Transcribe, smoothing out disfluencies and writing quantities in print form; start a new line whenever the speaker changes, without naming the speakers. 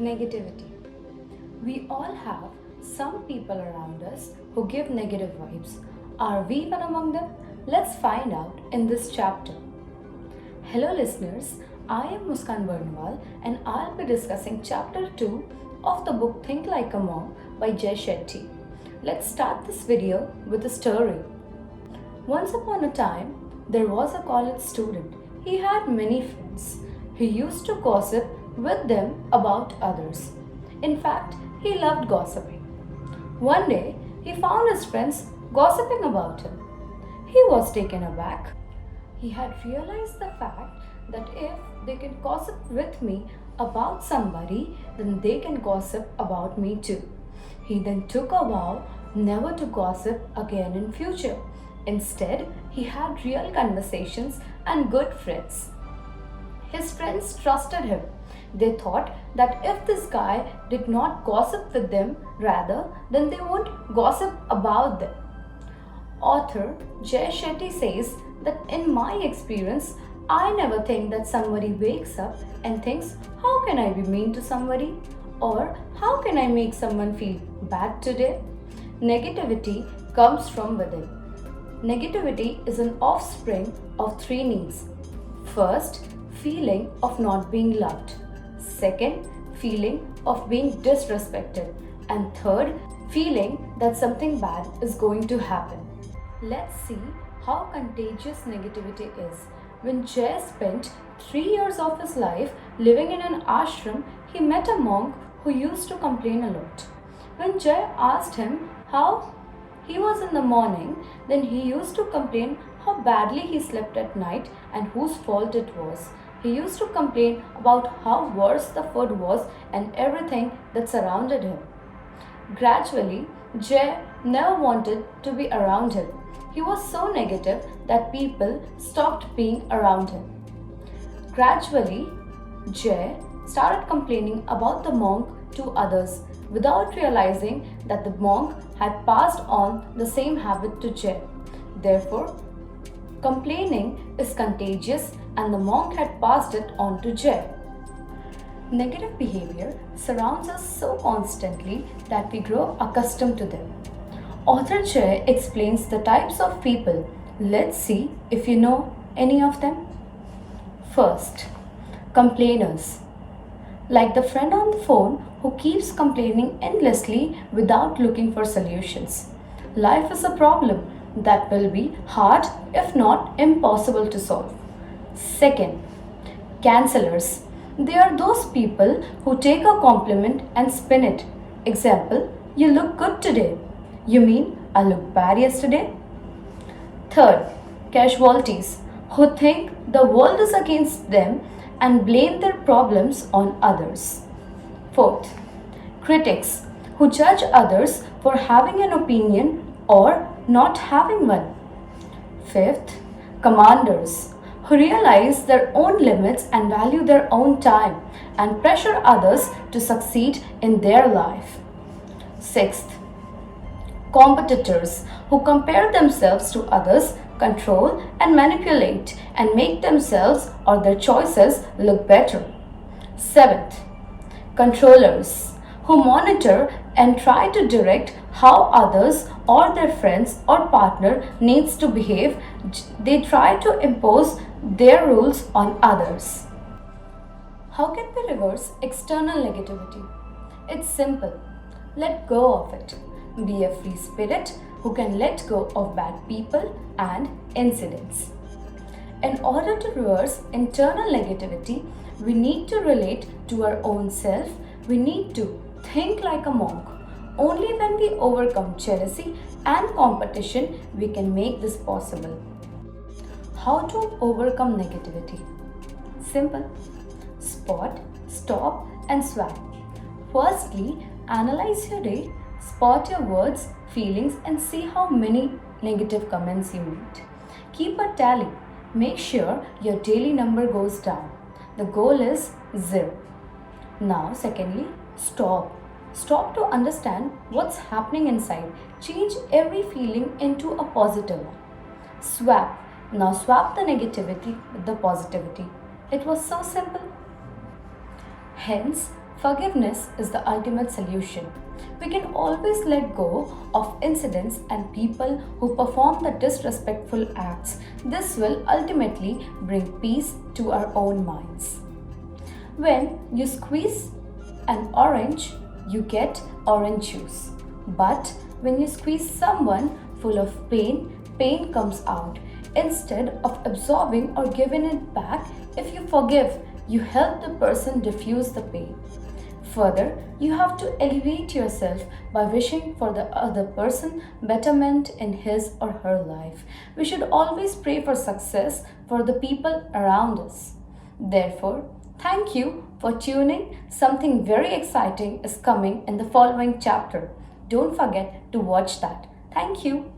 Negativity. We all have some people around us who give negative vibes. Are we one among them? Let's find out in this chapter. Hello listeners, I am Muskan Barnwal and I'll be discussing chapter 2 of the book Think Like a Monk by Shetty. Let's start this video with a story. Once upon a time, there was a college student. He had many friends. He used to gossip with them about others. In fact, he loved gossiping. One day, he found his friends gossiping about him. He was taken aback. He had realized the fact that if they can gossip with me about somebody, then they can gossip about me too. He then took a vow never to gossip again in future. Instead, he had real conversations and good friends. His friends trusted him. They thought that if this guy did not gossip with them, rather, then they won't gossip about them. Author Shetty says that in my experience, I never think that somebody wakes up and thinks, how can I be mean to somebody? Or how can I make someone feel bad today? Negativity comes from within. Negativity is an offspring of three needs. First, feeling of not being loved. Second, feeling of being disrespected. And third, feeling that something bad is going to happen. Let's see how contagious negativity is. When Jay spent 3 years of his life living in an ashram, he met a monk who used to complain a lot. When Jay asked him how he was in the morning, then he used to complain how badly he slept at night and whose fault it was. He used to complain about how worse the food was and everything that surrounded him. Gradually, Jay never wanted to be around him. He was so negative that people stopped being around him. Gradually, Jay started complaining about the monk to others without realizing that the monk had passed on the same habit to Jay. Therefore, complaining is contagious and the monk had passed it on to Jay. Negative behavior surrounds us so constantly that we grow accustomed to them. Author Jay explains the types of people. Let's see if you know any of them. First, complainers. Like the friend on the phone who keeps complaining endlessly without looking for solutions. Life is a problem that will be hard, if not impossible to solve. Second, cancellers. They are those people who take a compliment and spin it. Example, you look good today. You mean I looked bad yesterday? Third, casualties who think the world is against them and blame their problems on others. Fourth, critics who judge others for having an opinion or not having one. Fifth, commanders who realize their own limits and value their own time and pressure others to succeed in their life. Sixth, competitors who compare themselves to others, control and manipulate and make themselves or their choices look better. Seventh, controllers who monitor and try to direct how others or their friends or partner needs to behave. They try to impose their rules on others. How can we reverse external negativity? It's simple. Let go of it. Be a free spirit who can let go of bad people and incidents. In order to reverse internal negativity, we need to relate to our own self. We need to think like a monk. Only when we overcome jealousy and competition, we can make this possible. How to overcome negativity? Simple. Spot, stop, and swap. Firstly, analyze your day. Spot your words, feelings, and see how many negative comments you made. Keep a tally. Make sure your daily number goes down. The goal is 0. Now, secondly, stop. Stop to understand what's happening inside. Change every feeling into a positive one. Swap. Now swap the negativity with the positivity. It was so simple. Hence, Forgiveness is the ultimate solution. We can always let go of incidents and people who perform the disrespectful acts. This will ultimately bring peace to our own minds. When you squeeze an orange, you get orange juice. But when you squeeze someone full of pain, pain comes out. Instead of absorbing or giving it back, if you forgive, you help the person diffuse the pain. Further, you have to elevate yourself by wishing for the other person betterment in his or her life. We should always pray for success for the people around us. Therefore, thank you for tuning. Something very exciting is coming in the following chapter. Don't forget to watch that. Thank you.